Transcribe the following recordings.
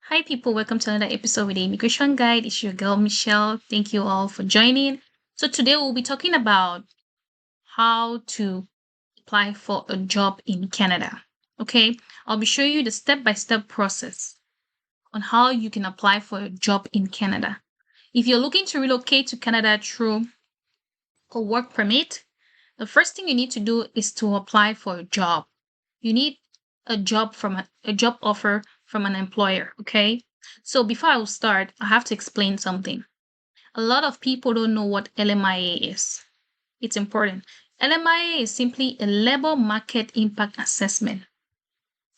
Hi, people. Welcome to another episode with the Immigration Guide. It's your girl, Michelle. Thank you all for joining. So, today we'll be talking about how to apply for a job in Canada. Okay, I'll be showing you the step by step process on how you can apply for a job in Canada. If you're looking to relocate to Canada through a work permit, the first thing you need to do is to apply for a job. You need a job from a job offer from an employer, okay? So before I will start, I have to explain something. A lot of people don't know what LMIA is. It's important. LMIA is simply a labor market impact assessment,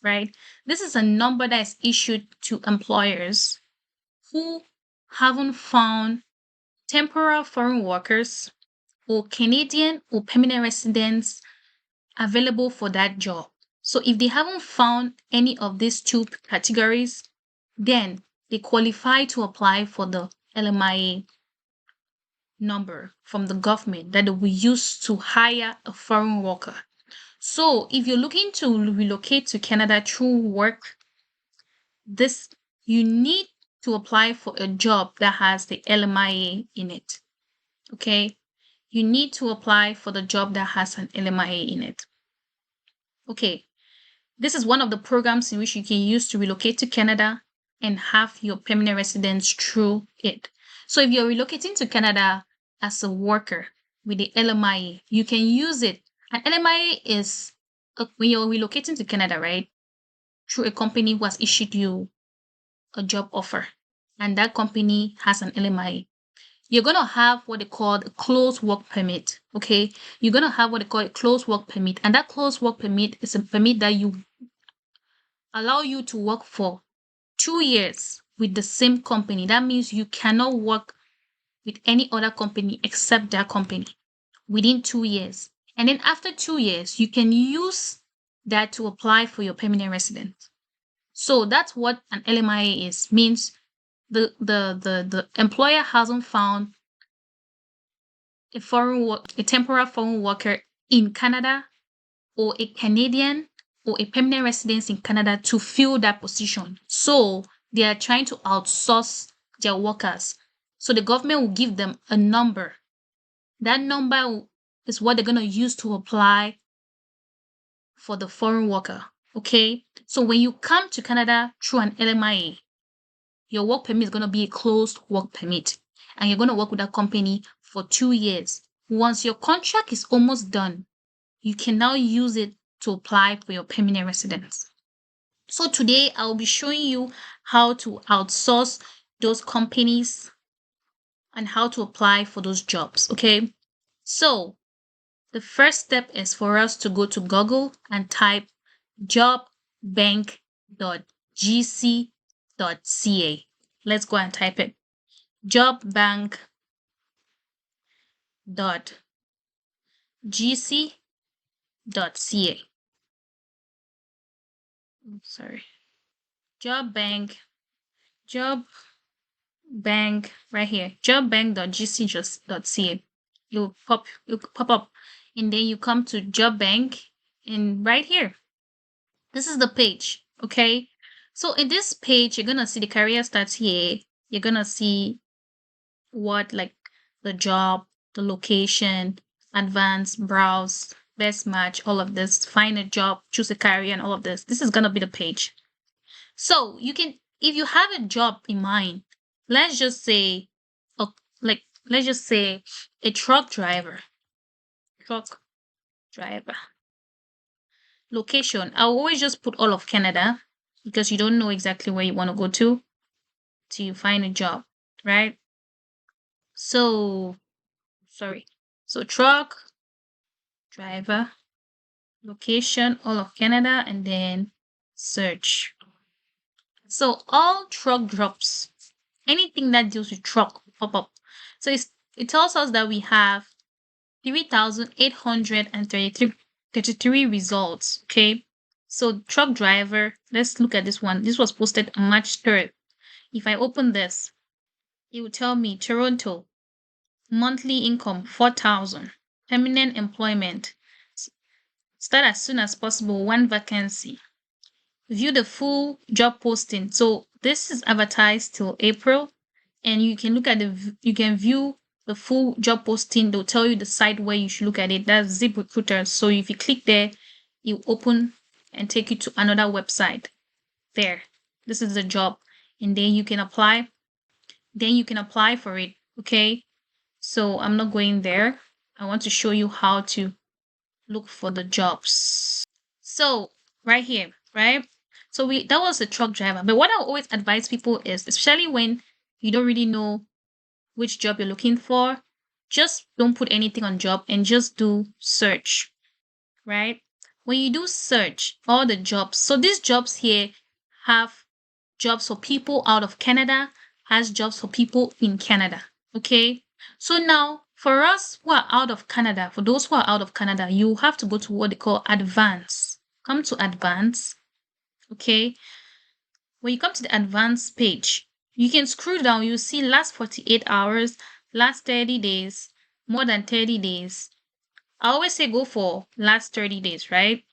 right? This is a number that is issued to employers who haven't found temporary foreign workers or Canadian or permanent residents available for that job. So if they haven't found any of these two categories, then they qualify to apply for the LMIA number from the government that we use to hire a foreign worker. So if you're looking to relocate to Canada through work, this you need to apply for a job that has the LMIA in it. Okay? You need to apply for the job that has an LMIA in it. Okay. This is one of the programs in which you can use to relocate to Canada and have your permanent residence through it. So if you're relocating to Canada as a worker with the LMIA, you can use it. And LMIA is when you're relocating to Canada, right? Through a company who has issued you a job offer, and that company has an LMIA. You're going to have what they call a closed work permit. Okay. You're going to have what they call a closed work permit. And that closed work permit is a permit that you allow you to work for 2 years with the same company. That means you cannot work with any other company except that company within 2 years. And then after 2 years, you can use that to apply for your permanent residence. So that's what an LMIA is. Means the employer hasn't found a temporary foreign worker in Canada or a Canadian or a permanent residence in Canada to fill that position. So they are trying to outsource their workers. So the government will give them a number. That number is what they're going to use to apply for the foreign worker. Okay. So when you come to Canada through an LMIA, your work permit is going to be a closed work permit. And you're going to work with that company for 2 years. Once your contract is almost done, you can now use it to apply for your permanent residence. So today I'll be showing you how to outsource those companies and how to apply for those jobs. Okay. So the first step is for us to go to Google and type jobbank.gc.ca. Let's go and type it. jobbank.gc.ca. Sorry. Job bank right here, jobbank.gc.ca. You'll pop up, and then you come to job bank, and right here, this is the page. Okay, so in this page, you're gonna see the career starts here. You're gonna see what like the job, the location, advance, browse, best match, all of this, find a job, choose a career, and all of this. This is gonna be the page. So you can, if you have a job in mind, let's just say, let's just say a truck driver. Location. I'll always just put all of Canada because you don't know exactly where you want to go to till you find a job, right? So, sorry. So truck driver, location, all of Canada, and then search. So all truck drops, anything that deals with truck will pop up. So it tells us that we have 3,833 results. Okay. So truck driver, let's look at this one. This was posted on March 3rd. If I open this, it will tell me Toronto, monthly income 4,000, permanent employment, start as soon as possible, one vacancy. View the full job posting. So this is advertised till April, and you can look at you can view the full job posting. They'll tell you the site where you should look at it. That's ZipRecruiter. So if you click there, you open and take you to another website. There, this is the job, and then you can apply. Then you can apply for it. Okay, so I'm not going there. I want to show you how to look for the jobs. So right here, right? So that was a truck driver. But what I always advise people is, especially when you don't really know which job you're looking for, just don't put anything on job and just do search, right? When you do search all the jobs, so these jobs here have jobs for people out of Canada, has jobs for people in Canada. Okay. So now for us who are out of Canada, for those who are out of Canada, you have to go to what they call advanced. Come to advanced. Okay. When you come to the advanced page, you can scroll down. You see last 48 hours, last 30 days, more than 30 days. I always say go for last 30 days, right?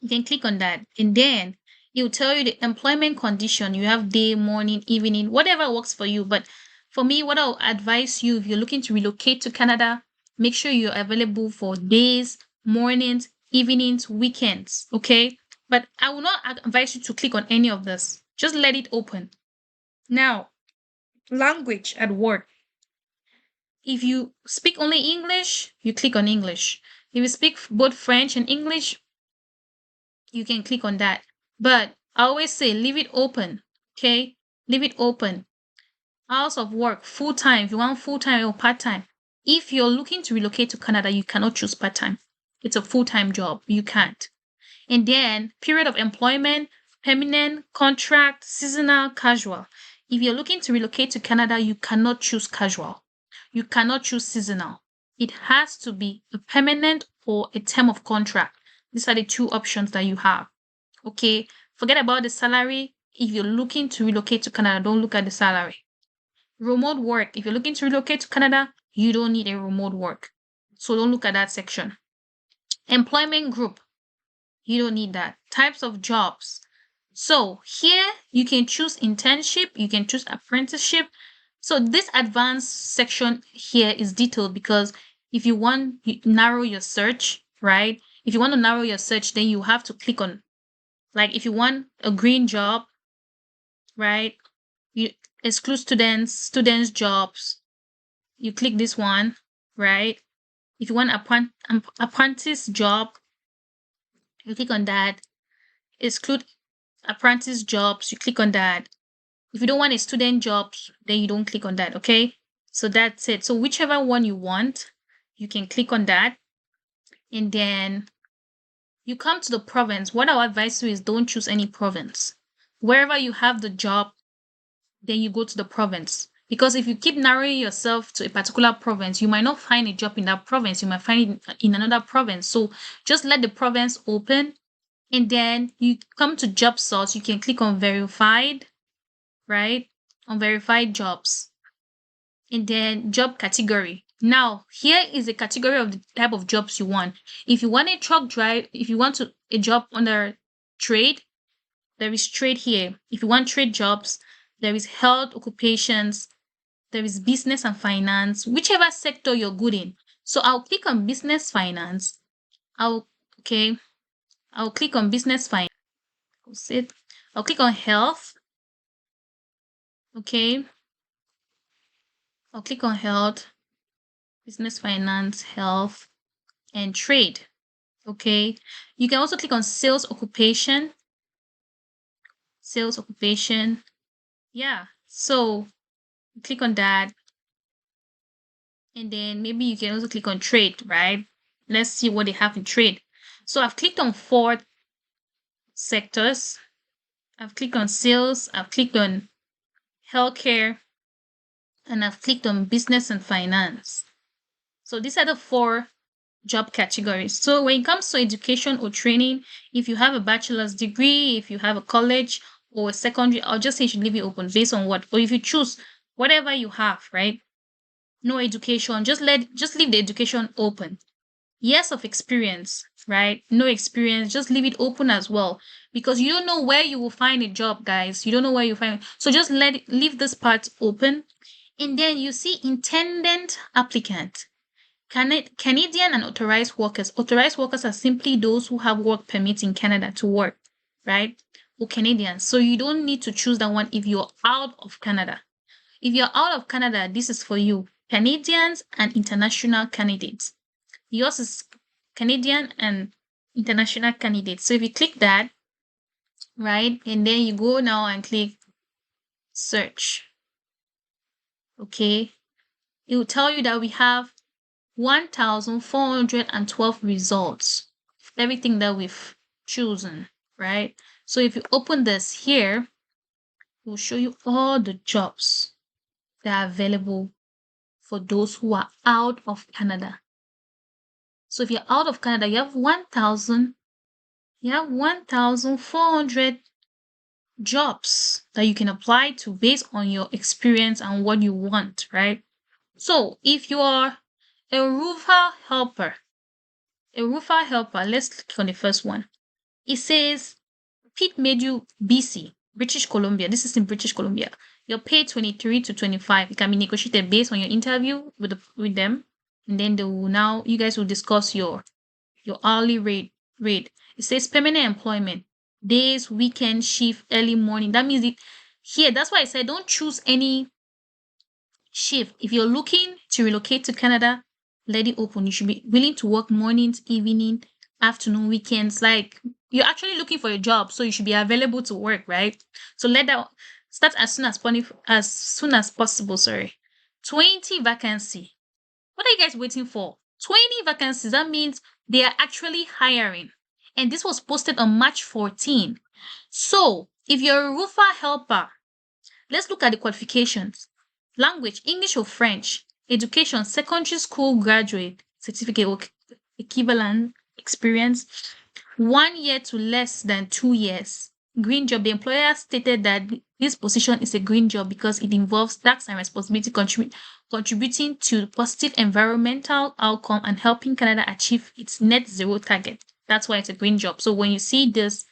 You can click on that. And then it will tell you the employment condition. You have day, morning, evening, whatever works for you. But for me, what I'll advise you, if you're looking to relocate to Canada, make sure you're available for days, mornings, evenings, weekends. Okay. But I will not advise you to click on any of this. Just let it open. Now, language at work. If you speak only English, you click on English. If you speak both French and English, you can click on that. But I always say leave it open. Okay? Leave it open. Hours of work, full-time. If you want full-time or part-time. If you're looking to relocate to Canada, you cannot choose part-time. It's a full-time job. You can't. And then period of employment, permanent, contract, seasonal, casual. If you're looking to relocate to Canada, you cannot choose casual. You cannot choose seasonal. It has to be a permanent or a term of contract. These are the two options that you have. Okay, forget about the salary. If you're looking to relocate to Canada, don't look at the salary. Remote work. If you're looking to relocate to Canada, you don't need a remote work. So don't look at that section. Employment group. You don't need that. Types of jobs. So here you can choose internship, you can choose apprenticeship. So this advanced section here is detailed because if you want to narrow your search, right? If you want to narrow your search, then you have to click on, like if you want a green job, right? You exclude students jobs. You click this one, right? If you want apprentice job, you click on that. Exclude apprentice jobs, you click on that. If you don't want a student jobs, then you don't click on that, okay? So that's it. So whichever one you want, you can click on that. And then you come to the province. What I advise you is don't choose any province. Wherever you have the job, then you go to the province. Because if you keep narrowing yourself to a particular province, you might not find a job in that province. You might find it in another province. So just let the province open. And then you come to job source. You can click on verified, right? On verified jobs. And then job category. Now, here is a category of the type of jobs you want. If you want a truck drive, if you want a job under trade, there is trade here. If you want trade jobs, there is health occupations, there is business and finance, whichever sector you're good in. So I'll click on business finance. I'll click on business finance. I'll click on health. Okay. I'll click on health, business finance, health, and trade. Okay. You can also click on sales occupation. Sales occupation. Yeah. So click on that. And then maybe you can also click on trade, right? Let's see what they have in trade. So I've clicked on 4 sectors. I've clicked on sales. I've clicked on healthcare. And I've clicked on business and finance. So these are the 4 job categories. So when it comes to education or training, if you have a bachelor's degree, if you have a college or a secondary, I'll just say you should leave it open based on what, or if you choose whatever you have, right? No education, just leave the education open. Years of experience, right? No experience, just leave it open as well, because you don't know where you will find a job, guys. You don't know where you find. So just leave this part open. And then you see intended applicant. Canadian and authorized workers. Authorized workers are simply those who have work permit in Canada to work, right? Or Canadians. So you don't need to choose that one if you're out of Canada. If you're out of Canada, this is for you. Canadians and international candidates. Yours is Canadian and international candidates. So if you click that, right, and then you go now and click search, okay, it will tell you that we have 1,412 results, everything that we've chosen, right? So if you open this here, it will show you all the jobs that are available for those who are out of Canada. So if you're out of Canada, you have 1,400 jobs that you can apply to based on your experience and what you want, right? So if you are a roofer helper, let's click on the first one. It says Pete Medu, BC, British Columbia. This is in British Columbia. You're paid 23 to 25. It can be negotiated based on your interview with them. And then you guys will discuss your hourly rate. It says permanent employment, days, weekend, shift, early morning. That means that's why I said don't choose any shift. If you're looking to relocate to Canada, let it open. You should be willing to work mornings, evening, afternoon, weekends. Like you're actually looking for a job, so you should be available to work, right? So let that start as soon as possible. Sorry, 20 vacancy. What are you guys waiting for? 20 vacancies. That means they are actually hiring. And this was posted on March 14. So if you're a roofer helper, let's look at the qualifications. Language, English or French. Education, secondary school graduate certificate or equivalent experience. 1 year to less than 2 years. Green job. The employer stated that this position is a green job because it involves tasks and responsibility contributing to positive environmental outcome and helping Canada achieve its net zero target. That's why it's a green job. So when you see this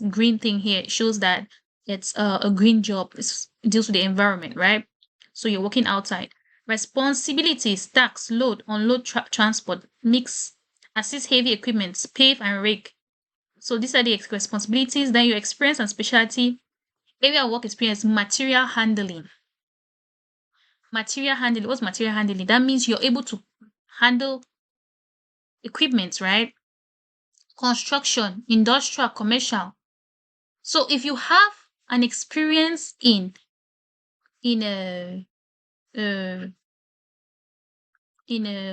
green thing here, it shows that it's a green job. It deals with the environment, right? So you're working outside. Responsibilities, tax, load, unload, transport, mix, assist heavy equipment, pave and rake. So these are the responsibilities. Then your experience and specialty. Area of work experience, material handling. Material handling. What's material handling? That means you're able to handle equipment, right? Construction, industrial, commercial. So if you have an experience in a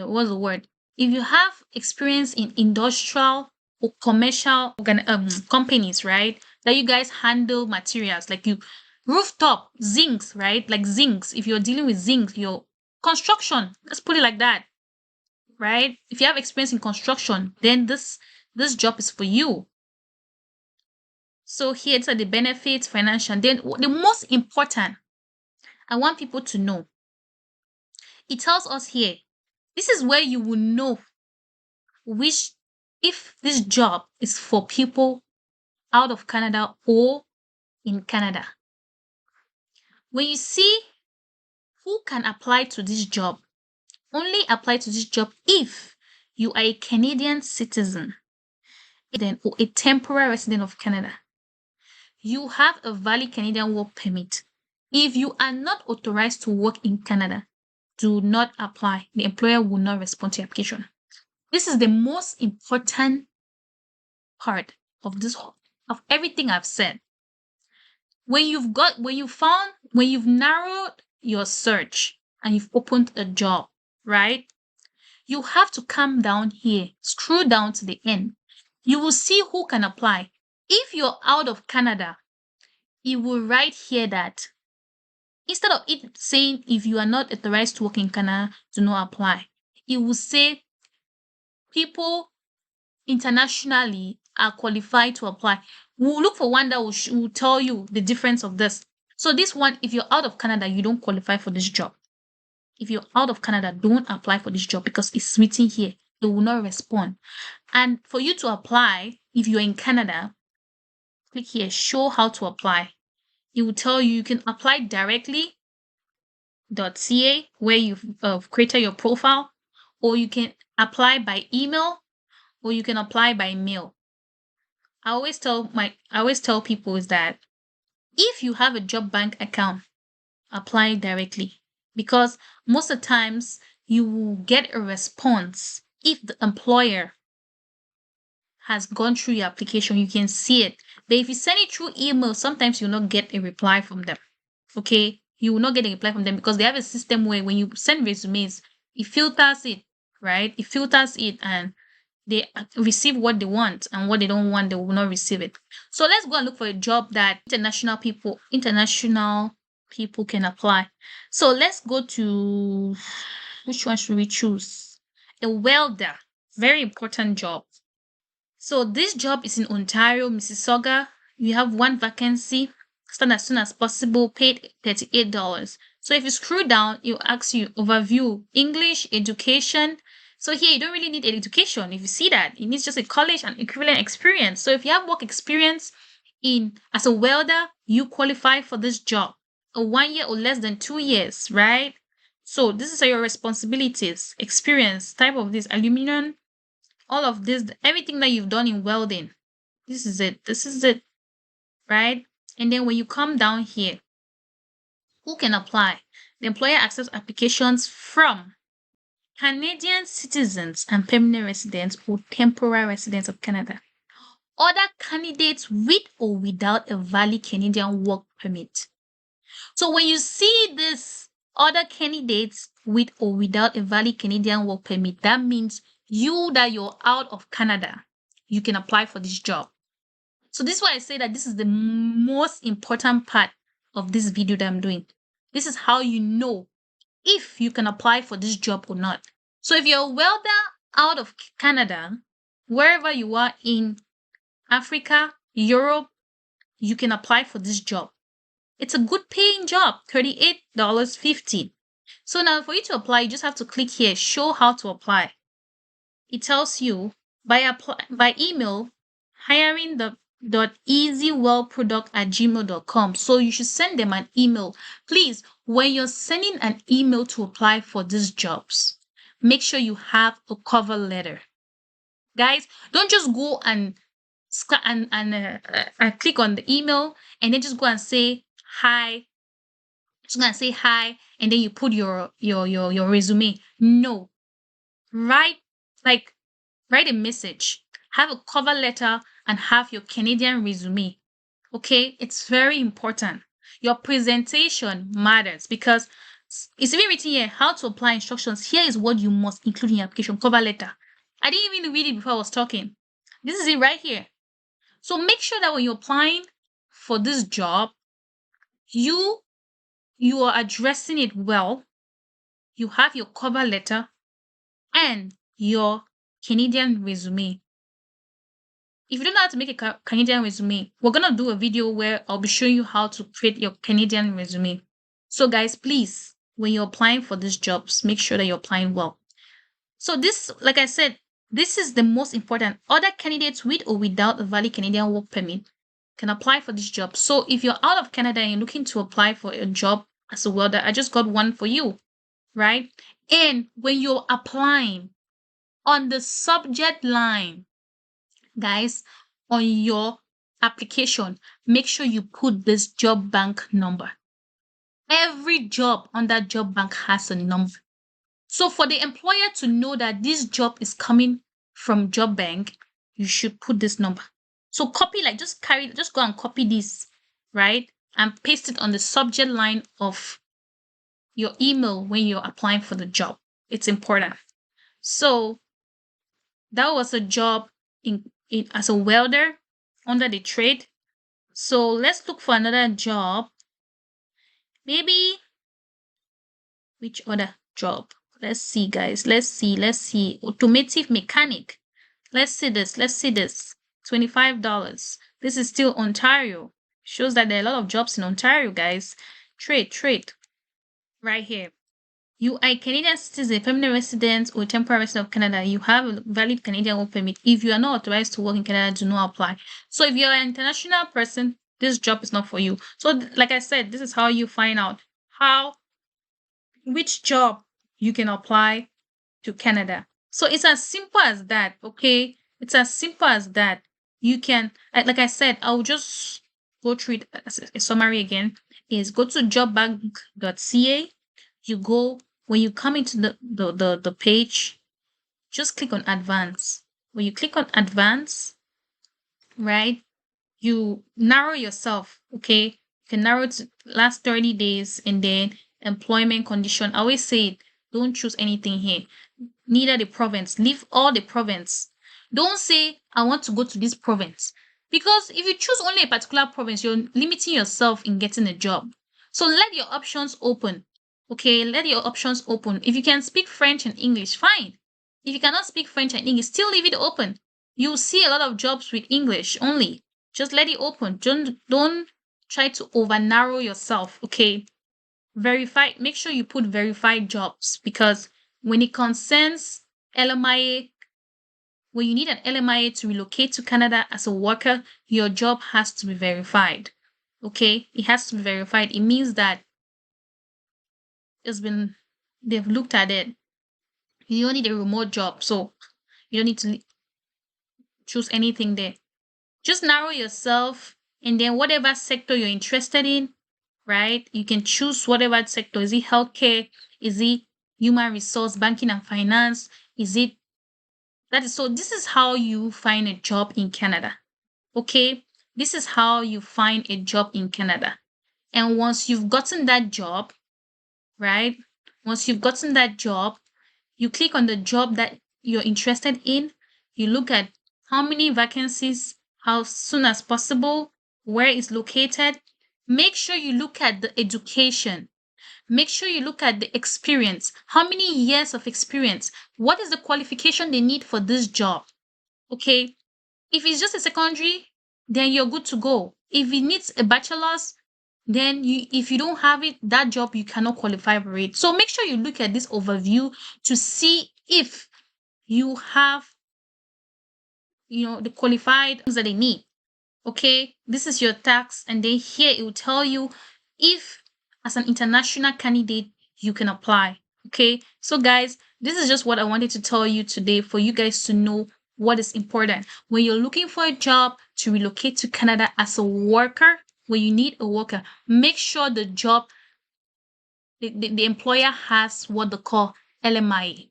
what's the word? If you have experience in industrial or commercial companies, right? That you guys handle materials like you rooftop zincs, right? Like zincs. If you're dealing with zincs, your construction. Let's put it like that, right? If you have experience in construction, then this job is for you. So here's the benefits, financial. Then the most important, I want people to know. It tells us here, this is where you will know if this job is for people out of Canada or in Canada. When you see who can apply to this job, only apply to this job if you are a Canadian citizen or a temporary resident of Canada. You have a valid Canadian work permit. If you are not authorized to work in Canada, do not apply. The employer will not respond to your application. This is the most important part of everything I've said. When you've narrowed your search and you've opened a job, right? You have to come down here, scroll down to the end. You will see who can apply. If you're out of Canada, it will write here that instead of it saying if you are not authorized to work in Canada, do not apply, it will say people internationally are qualified to apply. We'll look for one that will tell you the difference of this. So this one, if you're out of Canada, you don't qualify for this job. if you're out of Canada, don't apply for this job because it's written here. They will not respond. And for you to apply, if you're in Canada, click here, show how to apply. It will tell you can apply directly .ca where you've created your profile, or you can apply by email, or you can apply by mail. I always tell people is that if you have a job bank account, apply directly, because most of the times you will get a response if the employer has gone through your application. You can see it. But if you send it through email, sometimes you'll not get a reply from them. Okay, you will not get a reply from them because they have a system where when you send resumes, it filters it, right? It filters it and they receive what they want, and what they don't want, they will not receive it. So let's go and look for a job that international people can apply. So let's go to, which one should we choose? A welder, very important job. So this job is in Ontario, Mississauga. You have one vacancy, start as soon as possible, paid $38. So if you scroll down, it'll ask you overview, English, education. So here, you don't really need education. If you see that, it needs just a college and equivalent experience. So if you have work experience as a welder, you qualify for this job. A 1 year or less than 2 years, right? So this is your responsibilities, experience, type of this, aluminum, all of this, everything that you've done in welding. This is it, right? And then when you come down here, who can apply? The employer accepts applications from Canadian citizens and permanent residents or temporary residents of Canada. Other candidates with or without a valid Canadian work permit. So when you see this other candidates with or without a valid Canadian work permit, that means that you're out of Canada, you can apply for this job. So this is why I say that this is the most important part of this video that I'm doing. This is how you know if you can apply for this job or not. So if you're a welder out of Canada, wherever you are in Africa, Europe, you can apply for this job. It's a good paying job, $38.50. So now for you to apply, you just have to click here, show how to apply. It tells you by email, hiring.easywellproduct@gmail.com. So you should send them an email. Please, when you're sending an email to apply for these jobs, make sure you have a cover letter. Guys, don't just go and click on the email and then just go and say hi. Just gonna say hi, and then you put your resume. No, write a message, have a cover letter, and have your Canadian resume. Okay, it's very important. Your presentation matters because it's even written here how to apply instructions. Here is what you must include in your application cover letter. I didn't even read it before I was talking. This is it right here. So make sure that when you're applying for this job, you are addressing it well. You have your cover letter and your Canadian resume. If you don't know how to make a Canadian resume, we're going to do a video where I'll be showing you how to create your Canadian resume. So guys, please, when you're applying for these jobs, make sure that you're applying well. So this, like I said, this is the most important. Other candidates with or without a valid Canadian work permit can apply for this job. So if you're out of Canada and you're looking to apply for a job as a welder, I just got one for you, right? And when you're applying, on the subject line, guys, on your application, make sure you put this job bank number. Every job on that job bank has a number. So for the employer to know that this job is coming from job bank, you should put this number. So copy, just go and copy this, right? And paste it on the subject line of your email when you're applying for the job. It's important. So that was a job as a welder under the trade. So let's look for another job. Maybe which other job? Let's see, guys. Let's see. Automotive mechanic. Let's see this. $25. This is still Ontario. Shows that there are a lot of jobs in Ontario, guys. Trade. Right here. You are a Canadian citizen, permanent resident, or temporary resident of Canada. You have a valid Canadian work permit. If you are not authorized to work in Canada, do not apply. So if you're an international person, this job is not for you. So, like I said, this is how you find out which job you can apply to Canada. So it's as simple as that, okay? It's as simple as that. You can, like I said, I'll just go through it as a summary again. Is go to jobbank.ca. You go, when you come into the page, just click on advance. When you click on advance, right, you narrow yourself, okay? You can narrow it to last 30 days and then employment condition. I always say it, don't choose anything here. Neither the province. Leave all the province. Don't say, I want to go to this province. Because if you choose only a particular province, you're limiting yourself in getting a job. So let your options open. Okay, let your options open. If you can speak French and English, fine. If you cannot speak French and English, still leave it open. You'll see a lot of jobs with English only. Just let it open. Don't try to over narrow yourself. Okay. Make sure you put verified jobs, because when it concerns LMIA, when you need an LMIA to relocate to Canada as a worker, your job has to be verified. Okay, it has to be verified. It means that they've looked at it. You don't need a remote job, so you don't need to choose anything there. Just narrow yourself, and then whatever sector you're interested in, right? You can choose whatever sector. Is it healthcare? Is it human resource, banking and finance? Is it so this is how you find a job in Canada. Okay? This is how you find a job in Canada. And once you've gotten that job, right? Once you've gotten that job, you click on the job that you're interested in. You look at how many vacancies, how soon as possible, where it's located. Make sure you look at the education. Make sure you look at the experience. How many years of experience? What is the qualification they need for this job? Okay. If it's just a secondary, then you're good to go. If it needs a bachelor's, then if you don't have it, that job you cannot qualify for it. So make sure you look at this overview to see if you have, the qualified things that they need. Okay, this is your tax, and then here it will tell you if, as an international candidate, you can apply. Okay, so guys, this is just what I wanted to tell you today, for you guys to know what is important when you're looking for a job to relocate to Canada as a worker. When you need a worker, make sure the job, the employer has what they call LMIA.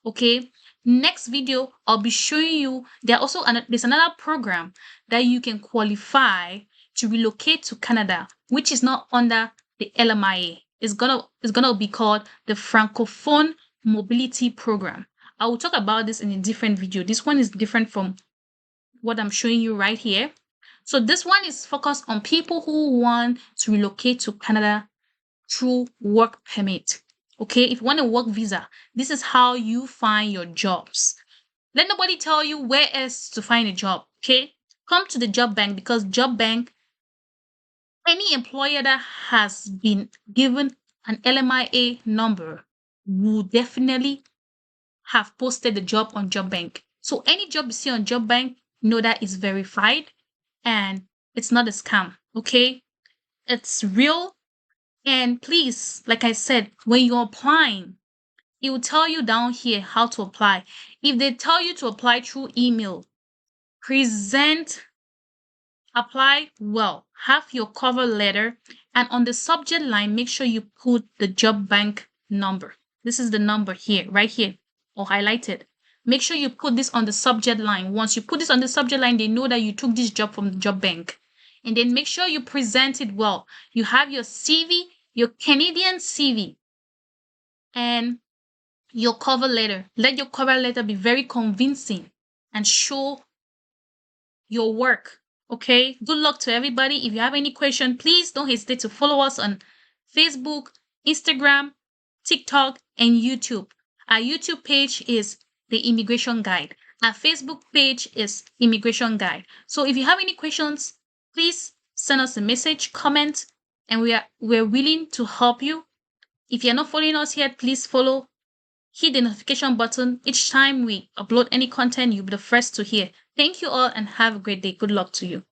Okay, next video I'll be showing you there's another program that you can qualify to relocate to Canada, which is not under the LMIA. It's gonna be called the Francophone Mobility Program. I will talk about this in a different video. This one is different from what I'm showing you right here. So this one is focused on people who want to relocate to Canada through work permit. Okay, if you want a work visa, this is how you find your jobs. Let nobody tell you where else to find a job. Okay, come to the job bank, because job bank, any employer that has been given an LMIA number will definitely have posted the job on job bank. So any job you see on job bank, know that is verified and it's not a scam. Okay, it's real. And please, like I said, when you're applying, it will tell you down here how to apply. If they tell you to apply through email, apply well, have your cover letter, and on the subject line, make sure you put the job bank number. This is the number here, right here, or highlighted. Make sure you put this on the subject line. Once you put this on the subject line, they know that you took this job from the job bank. And then make sure you present it well. You have your CV, your Canadian CV, and your cover letter. Let your cover letter be very convincing and show your work. Okay, good luck to everybody. If you have any question, please don't hesitate to follow us on Facebook, Instagram, TikTok, and YouTube. Our YouTube page is The Immigration Guide. Our Facebook page is Immigration Guide. So if you have any questions, please send us a message, comment, and we're willing to help you. If you're not following us yet, please follow. Hit the notification button. Each time we upload any content, you'll be the first to hear. Thank you all and have a great day. Good luck to you.